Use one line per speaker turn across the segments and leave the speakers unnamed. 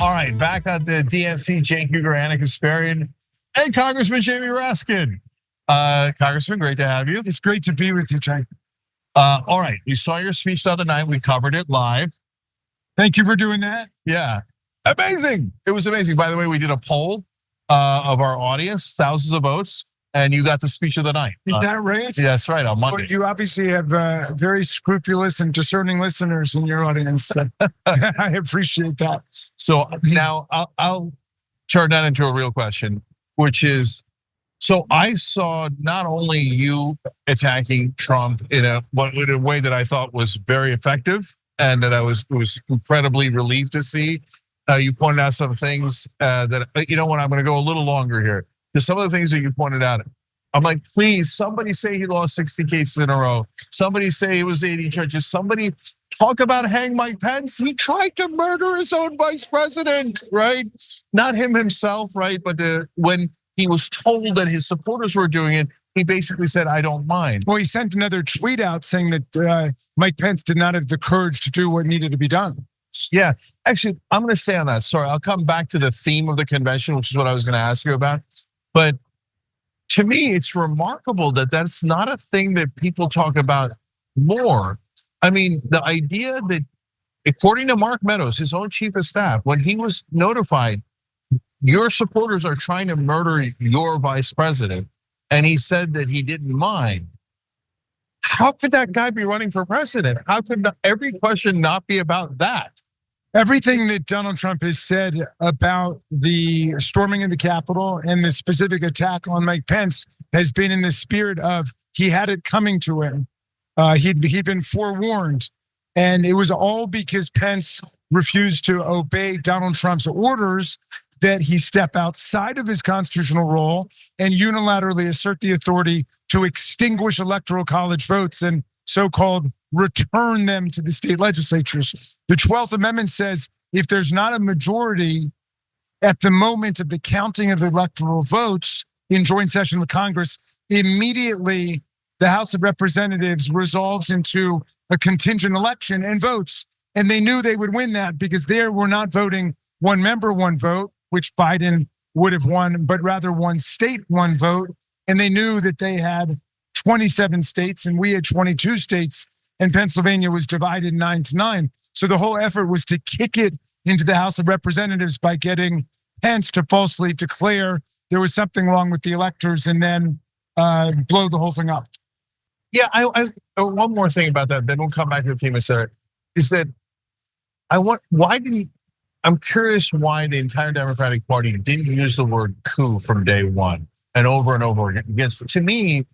All right, back at the DNC, Cenk, Uygur, Anna Kasparian, and Congressman Jamie Raskin. Congressman, great to have you.
It's great to be with you, Cenk.
All right, we saw your speech the other night. We covered it live.
Thank you for doing that.
Yeah, amazing. It was amazing. By the way, we did a poll of our audience, thousands of votes, and you got the speech of the night.
Is that right?
Yeah, that's right, on Monday.
Well, you obviously have very scrupulous and discerning listeners in your audience. So I appreciate that.
So now I'll turn that into a real question, which is, so I saw not only you attacking Trump in a way that I thought was very effective, and that I was incredibly relieved to see. You pointed out some things that, you know what, I'm gonna go a little longer here. Because some of the things that you pointed out, I'm like, please, somebody say he lost 60 cases in a row. Somebody say it was 80 judges. Somebody talk about hang Mike Pence. He tried to murder his own vice president, right? Not him himself, right? But when he was told that his supporters were doing it, he basically said, I don't mind.
Well, he sent another tweet out saying that Mike Pence did not have the courage to do what needed to be done.
Yeah, actually, I'm gonna stay on that. Sorry, I'll come back to the theme of the convention, which is what I was gonna ask you about. But to me, it's remarkable that that's not a thing that people talk about more. I mean, the idea that, according to Mark Meadows, his own chief of staff, when he was notified, your supporters are trying to murder your vice president, and he said that he didn't mind. How could that guy be running for president? How could every question not be about that?
Everything that Donald Trump has said about the storming of the Capitol and the specific attack on Mike Pence has been in the spirit of he had it coming to him. He'd been forewarned, and it was all because Pence refused to obey Donald Trump's orders that he step outside of his constitutional role and unilaterally assert the authority to extinguish Electoral College votes and so-called return them to the state legislatures. The 12th Amendment says if there's not a majority at the moment of the counting of the electoral votes in joint session with Congress, immediately the House of Representatives resolves into a contingent election and votes. And they knew they would win that because there we're not voting one member, one vote, which Biden would have won, but rather one state, one vote. And they knew that they had 27 states and we had 22 states, and Pennsylvania was divided 9-9. So the whole effort was to kick it into the House of Representatives by getting Pence to falsely declare there was something wrong with the electors and then blow the whole thing up.
Yeah, I one more thing about that, then we'll come back to the theme of Sarah, is that I'm curious why the entire Democratic Party didn't use the word coup from day one and over again. Because to me,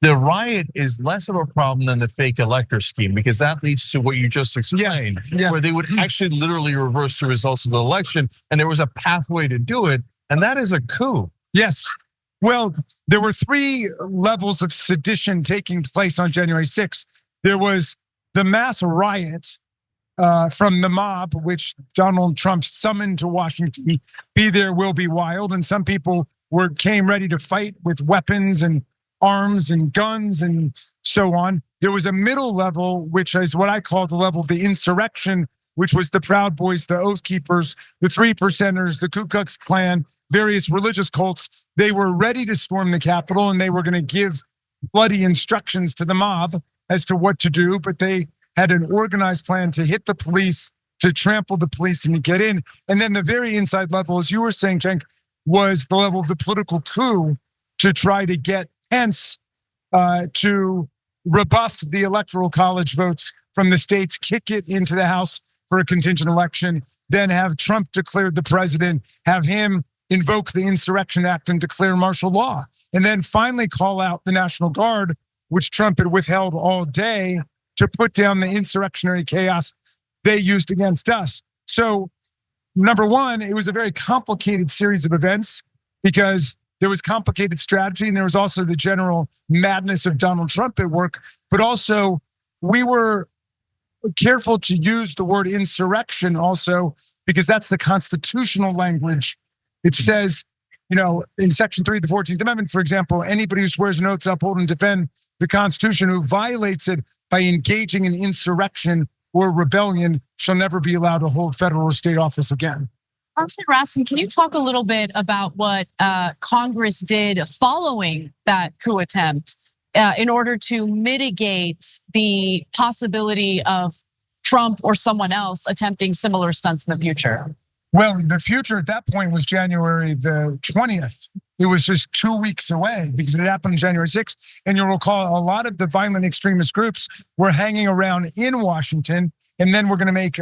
the riot is less of a problem than the fake elector scheme, because that leads to what you just explained, where they would actually literally reverse the results of the election, and there was a pathway to do it, and that is a coup.
Yes. Well, there were 3 levels of sedition taking place on January 6th. There was the mass riot from the mob, which Donald Trump summoned to Washington. Be there, will be wild. And some people came ready to fight with weapons and arms and guns and so on. There was a middle level, which is what I call the level of the insurrection, which was the Proud Boys, the Oath Keepers, the 3%ers, the Ku Klux Klan, various religious cults. They were ready to storm the Capitol, and they were going to give bloody instructions to the mob as to what to do, but they had an organized plan to hit the police, to trample the police, and to get in. And then the very inside level, as you were saying, Cenk, was the level of the political coup to try to get Pence to rebuff the Electoral College votes from the states, kick it into the House for a contingent election, then have Trump declared the president, have him invoke the Insurrection Act and declare martial law, and then finally call out the National Guard, which Trump had withheld all day, to put down the insurrectionary chaos they used against us. So, number one, it was a very complicated series of events because there was complicated strategy and there was also the general madness of Donald Trump at work. But also, we were careful to use the word insurrection also because that's the constitutional language. It says, in Section 3 of the 14th Amendment, for example, anybody who swears an oath to uphold and defend the Constitution who violates it by engaging in insurrection or rebellion shall never be allowed to hold federal or state office again.
Congressman Raskin, can you talk a little bit about what Congress did following that coup attempt in order to mitigate the possibility of Trump or someone else attempting similar stunts in the future?
Well, the future at that point was January the 20th. It was just 2 weeks away because it happened on January 6th. And you'll recall a lot of the violent extremist groups were hanging around in Washington. And then we're going to make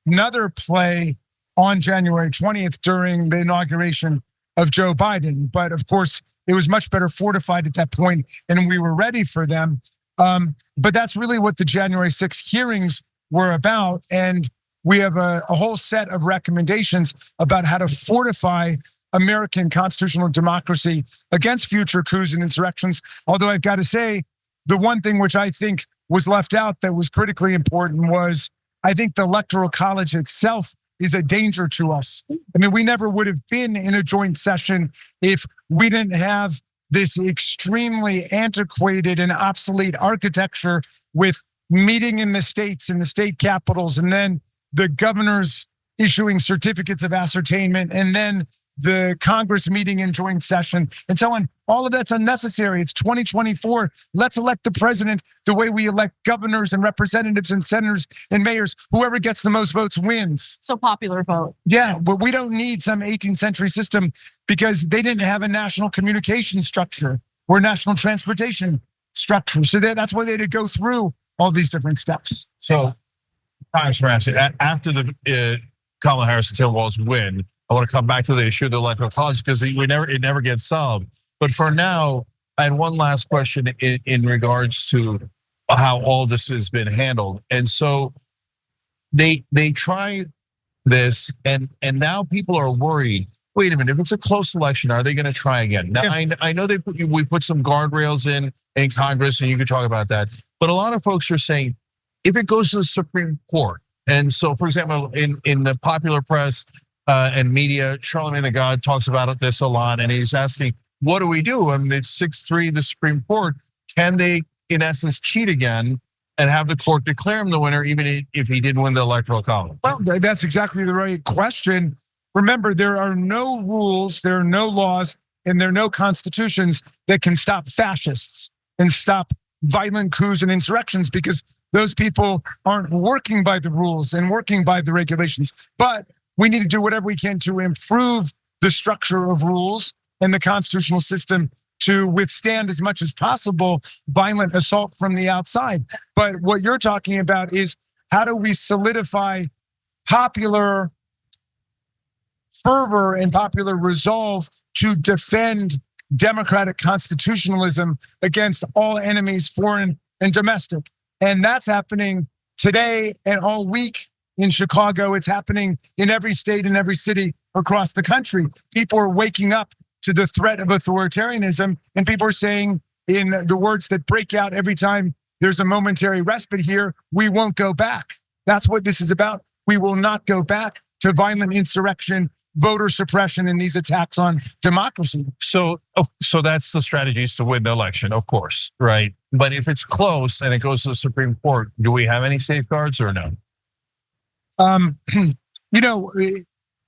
another play on January 20th during the inauguration of Joe Biden. But of course, it was much better fortified at that point, and we were ready for them. But that's really what the January 6th hearings were about. And we have a whole set of recommendations about how to fortify American constitutional democracy against future coups and insurrections. Although I've got to say, the one thing which I think was left out that was critically important was, I think the Electoral College itself is a danger to us. I mean, we never would have been in a joint session if we didn't have this extremely antiquated and obsolete architecture with meeting in the states, in the state capitals, and then the governors issuing certificates of ascertainment, and then the Congress meeting in joint session, and so on. All of that's unnecessary. It's 2024. Let's elect the president the way we elect governors and representatives and senators and mayors. Whoever gets the most votes wins.
So popular vote.
Yeah, but we don't need some 18th century system because they didn't have a national communication structure or national transportation structure. So that's why they had to go through all these different steps.
So, Congressman Raskin, after the Kamala Harris and Tim Walz win, I want to come back to the issue of the Electoral College because it never gets solved. But for now, I had one last question in regards to how all this has been handled. And so they try this, and now people are worried. Wait a minute, if it's a close election, are they going to try again? Now, I know we put some guardrails in Congress, and you can talk about that. But a lot of folks are saying, if it goes to the Supreme Court, and so, for example, in the popular press and media, Charlemagne the God talks about this a lot, and he's asking, what do we do? I mean, it's 6-3, the Supreme Court. Can they, in essence, cheat again and have the court declare him the winner, even if he didn't win the Electoral College?
Well, that's exactly the right question. Remember, there are no rules, there are no laws, and there are no constitutions that can stop fascists and stop violent coups and insurrections, because those people aren't working by the rules and working by the regulations. But we need to do whatever we can to improve the structure of rules and the constitutional system to withstand as much as possible violent assault from the outside. But what you're talking about is, how do we solidify popular fervor and popular resolve to defend democratic constitutionalism against all enemies, foreign and domestic? And that's happening today and all week in Chicago. It's happening in every state and every city across the country. People are waking up to the threat of authoritarianism, and people are saying, in the words that break out every time there's a momentary respite here, we won't go back. That's what this is about. We will not go back to violent insurrection, voter suppression, and these attacks on democracy.
So that's the strategies to win the election, of course, right? But if it's close and it goes to the Supreme Court, do we have any safeguards or no?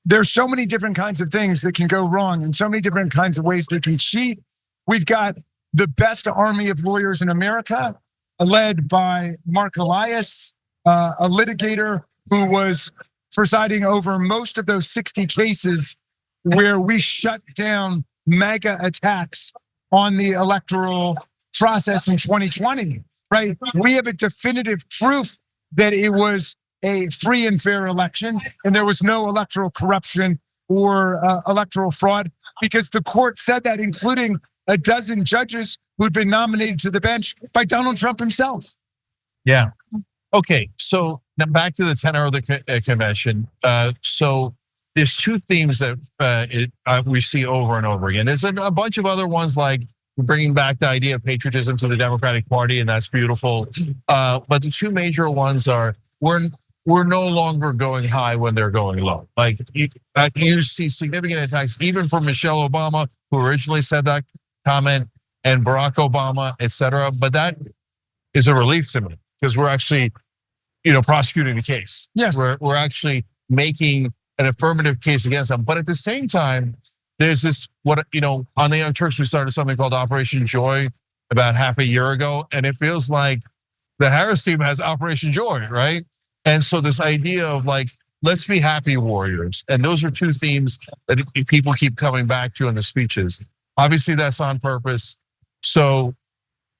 There's so many different kinds of things that can go wrong and so many different kinds of ways they can cheat. We've got the best army of lawyers in America, led by Mark Elias, a litigator who was presiding over most of those 60 cases where we shut down mega attacks on the electoral process in 2020, right? We have a definitive proof that it was a free and fair election and there was no electoral corruption or electoral fraud, because the court said that, including a dozen judges who'd been nominated to the bench by Donald Trump himself.
Yeah. Okay, so now back to the tenor of the convention. So there's two themes that we see over and over again. There's a bunch of other ones, like bringing back the idea of patriotism to the Democratic Party, and that's beautiful. But the two major ones are, we're no longer going high when they're going low. Like you see significant attacks, even from Michelle Obama, who originally said that comment, and Barack Obama, et cetera. But that is a relief to me, because we're actually prosecuting the case.
Yes.
We're actually making an affirmative case against them. But at the same time, there's this, on the Young Turks, we started something called Operation Joy about half a year ago. And it feels like the Harris team has Operation Joy, right? And so this idea of let's be happy warriors. And those are two themes that people keep coming back to in the speeches. Obviously that's on purpose. So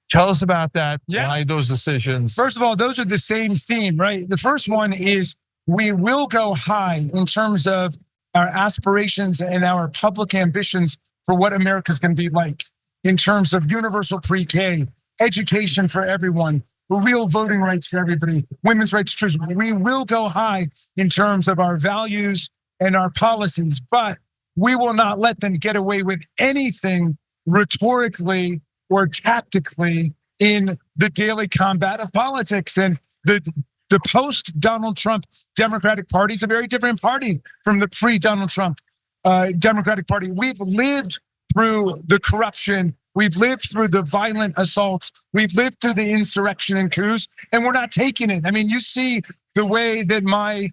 tell us about that, why those decisions.
First of all, those are the same theme, right? The first one is we will go high in terms of our aspirations and our public ambitions for what America's going to be like in terms of universal pre-K, education for everyone, real voting rights for everybody, women's rights to choose. We will go high in terms of our values and our policies, but we will not let them get away with anything rhetorically or tactically in the daily combat of politics. And the post-Donald Trump Democratic Party is a very different party from the pre-Donald Trump Democratic Party. We've lived through the corruption. We've lived through the violent assaults. We've lived through the insurrection and coups, and we're not taking it. I mean, you see the way that my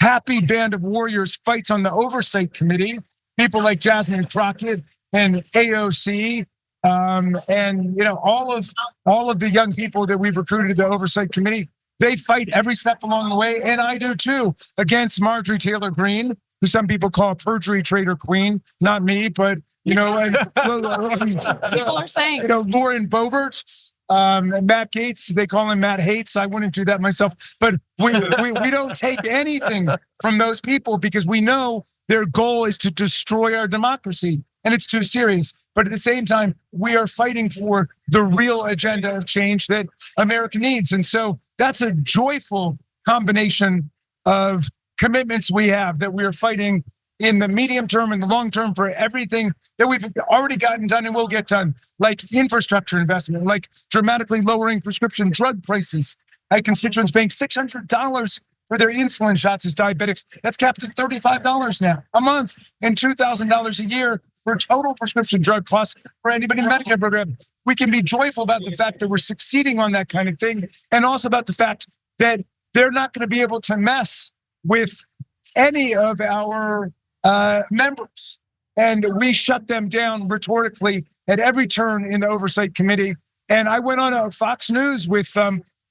happy band of warriors fights on the Oversight Committee, people like Jasmine Crockett and AOC, and all of the young people that we've recruited to the Oversight Committee. They fight every step along the way, and I do too, against Marjorie Taylor Greene, who some people call a perjury trader queen. Not me, but
People are saying,
Lauren Boebert, Matt Gaetz. They call him Matt Hates. I wouldn't do that myself, but we don't take anything from those people because we know their goal is to destroy our democracy, and it's too serious. But at the same time, we are fighting for the real agenda of change that America needs, and so that's a joyful combination of commitments we have, that we are fighting in the medium term and the long term for everything that we've already gotten done and will get done, like infrastructure investment, like dramatically lowering prescription drug prices. I had constituents paying $600 for their insulin shots as diabetics. That's capped at $35 now a month and $2,000 a year for total prescription drug costs for anybody in the Medicare program. We can be joyful about the fact that we're succeeding on that kind of thing, and also about the fact that they're not going to be able to mess with any of our members. And we shut them down rhetorically at every turn in the Oversight Committee. And I went on Fox News with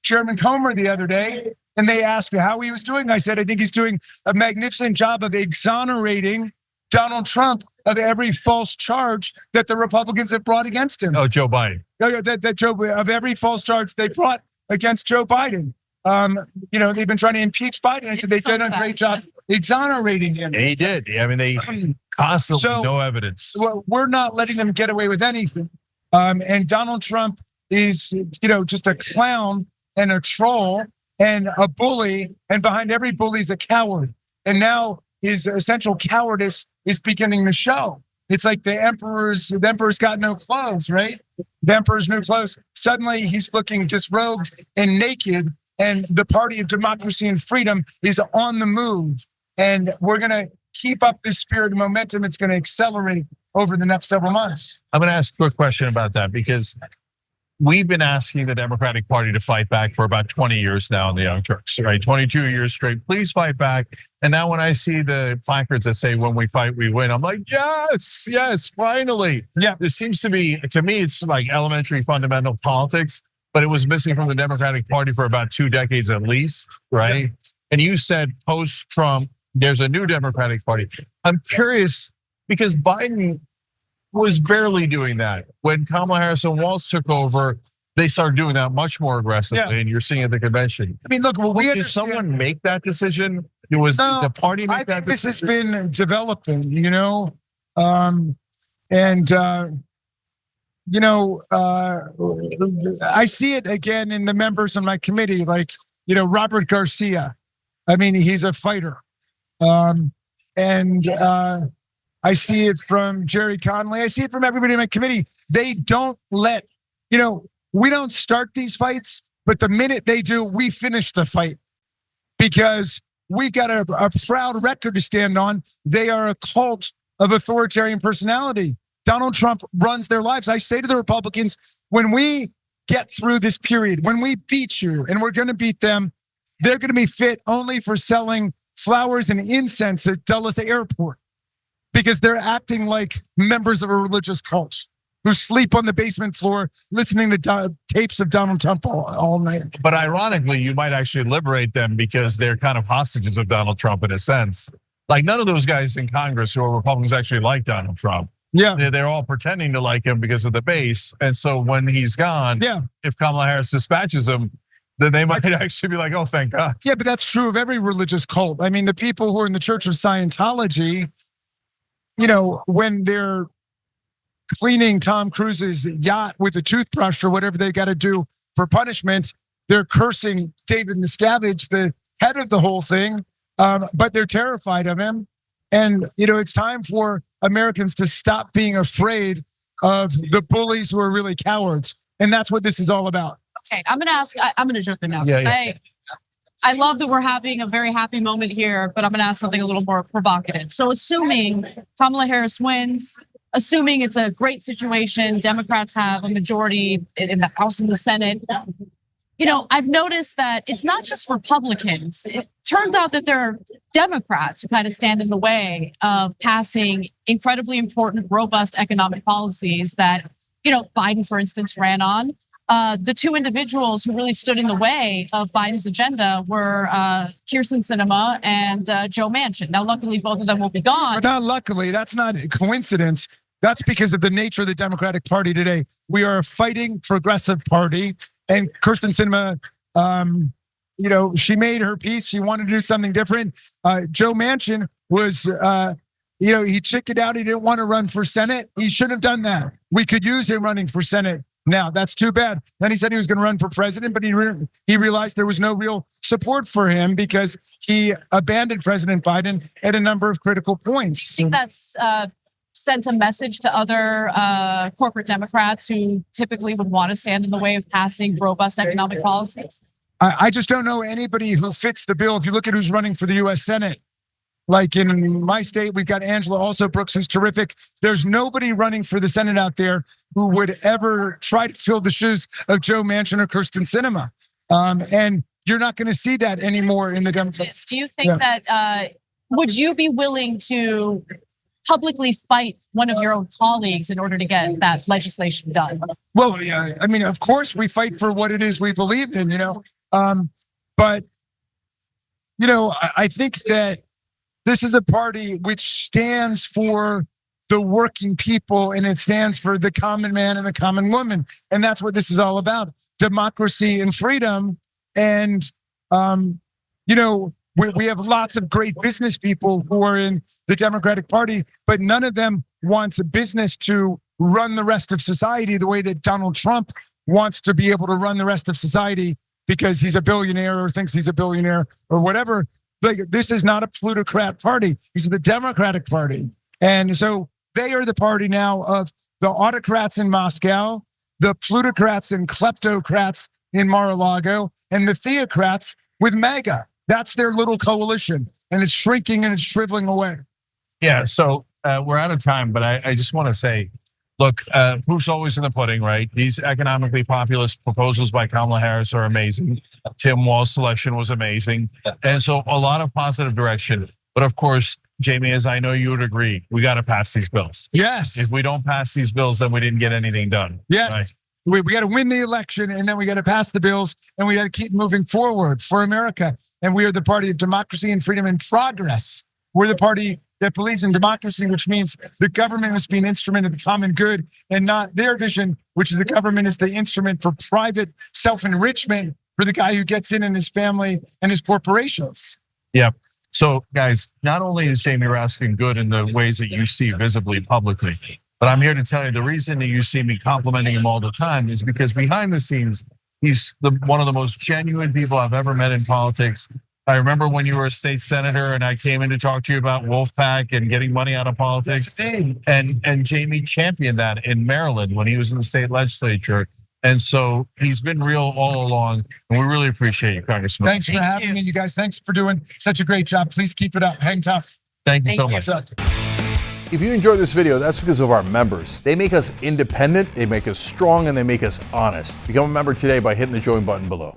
Chairman Comer the other day, and they asked how he was doing. I said, I think he's doing a magnificent job of exonerating Donald Trump of every false charge that the Republicans have brought against him.
Oh, Joe Biden.
Of every false charge they brought against Joe Biden. They've been trying to impeach Biden. I said they've done a great job exonerating him.
And he did. I mean, they constantly no evidence.
Well, we're not letting them get away with anything. And Donald Trump is, just a clown and a troll and a bully. And behind every bully is a coward. And now his essential cowardice is beginning to show. It's like the emperor's got no clothes, right? The emperor's new clothes. Suddenly he's looking disrobed and naked. And the party of democracy and freedom is on the move. And we're going to keep up this spirit and momentum. It's going to accelerate over the next several months.
I'm going to ask a quick question about that, because we've been asking the Democratic Party to fight back for about 20 years now in the Young Turks, right? 22 years straight. Please fight back. And now when I see the placards that say, when we fight, we win, I'm like, yes, finally.
Yeah.
This seems to be, to me, it's like elementary fundamental politics, but it was missing from the Democratic Party for about 2 decades at least, right? Yeah. And you said post-Trump, there's a new Democratic Party. I'm curious, because Biden was barely doing that. When Kamala Harris and Walz took over, they started doing that much more aggressively, and you're seeing at the convention.
I mean, look,
did someone make that decision? It was the party make that decision?
This has been developing, I see it again in the members on my committee, like, Robert Garcia. I mean, he's a fighter. I see it from Jerry Connolly. I see it from everybody in my committee. They don't let, we don't start these fights, but the minute they do, we finish the fight, because we've got a proud record to stand on. They are a cult of authoritarian personality. Donald Trump runs their lives. I say to the Republicans, when we get through this period, when we beat you, and we're going to beat them, they're going to be fit only for selling flowers and incense at Dulles Airport because they're acting like members of a religious cult who sleep on the basement floor listening to tapes of Donald Trump all night.
But ironically, you might actually liberate them because they're kind of hostages of Donald Trump in a sense. Like none of those guys in Congress who are Republicans actually like Donald Trump.
Yeah.
They're all pretending to like him because of the base. And so when he's gone, if Kamala Harris dispatches him, then they might actually be like, oh, thank God.
Yeah, but that's true of every religious cult. I mean, the people who are in the Church of Scientology, when they're cleaning Tom Cruise's yacht with a toothbrush or whatever they got to do for punishment, they're cursing David Miscavige, the head of the whole thing, but they're terrified of him. And, it's time for Americans to stop being afraid of the bullies who are really cowards. And that's what this is all about.
Okay, I'm going to jump in now.
Yeah.
I love that we're having a very happy moment here, but I'm going to ask something a little more provocative. So assuming Kamala Harris wins, assuming it's a great situation, Democrats have a majority in the House and the Senate, I've noticed that it's not just Republicans. It turns out that there are Democrats who kind of stand in the way of passing incredibly important, robust economic policies that, Biden, for instance, ran on. The two individuals who really stood in the way of Biden's agenda were Kyrsten Sinema and Joe Manchin. Now, luckily, both of them will be gone.
But not luckily. That's not a coincidence. That's because of the nature of the Democratic Party today. We are a fighting progressive party. And Kyrsten Sinema, she made her peace. She wanted to do something different. Joe Manchin was, he chickened out. He didn't want to run for Senate. He shouldn't have done that. We could use him running for Senate. Now, that's too bad. Then he said he was going to run for president, but he realized there was no real support for him because he abandoned President Biden at a number of critical points.
I think that's sent a message to other corporate Democrats who typically would want to stand in the way of passing robust economic policies.
I just don't know anybody who fits the bill. If you look at who's running for the U.S. Senate, like in my state, we've got Angela also Brooks, who's terrific. There's nobody running for the Senate out there who would ever try to fill the shoes of Joe Manchin or Kyrsten Sinema. And you're not going to see that anymore in the Democrats.
Do you think that, would you be willing to publicly fight one of your own colleagues in order to get that legislation done?
Well, yeah, I mean, of course we fight for what it is we believe in, but, I think that this is a party which stands for the working people, and it stands for the common man and the common woman. And that's what this is all about, democracy and freedom. And, we have lots of great business people who are in the Democratic Party, but none of them wants a business to run the rest of society the way that Donald Trump wants to be able to run the rest of society because he's a billionaire or thinks he's a billionaire or whatever. Like, this is not a plutocrat party. This is the Democratic Party. And so they are the party now of the autocrats in Moscow, the plutocrats and kleptocrats in Mar-a-Lago, and the theocrats with MAGA. That's their little coalition, and it's shrinking and it's shriveling away.
Yeah, so we're out of time, but I just want to say, look, proof's always in the pudding, right? These economically populist proposals by Kamala Harris are amazing. Tim Walz's selection was amazing. And so a lot of positive direction. But of course, Jamie, as I know you would agree, we got to pass these bills.
Yes.
If we don't pass these bills, then we didn't get anything done.
Yes.
Right?
We got to win the election, and then we got to pass the bills, and we got to keep moving forward for America. And we are the party of democracy and freedom and progress. We're the party that believes in democracy, which means the government must be an instrument of the common good and not their vision, which is the government is the instrument for private self-enrichment for the guy who gets in and his family and his corporations.
Yeah. So guys, not only is Jamie Raskin good in the ways that you see visibly publicly, but I'm here to tell you the reason that you see me complimenting him all the time is because behind the scenes, he's one of the most genuine people I've ever met in politics. I remember when you were a state senator and I came in to talk to you about Wolfpack and getting money out of politics. Yes, and Jamie championed that in Maryland when he was in the state legislature. And so he's been real all along, and we really appreciate you, Congressman.
Thanks for having me, you guys. Thanks for doing such a great job. Please keep it up. Hang tough.
Thank you so much.
If you enjoyed this video, that's because of our members. They make us independent, they make us strong, and they make us honest. Become a member today by hitting the join button below.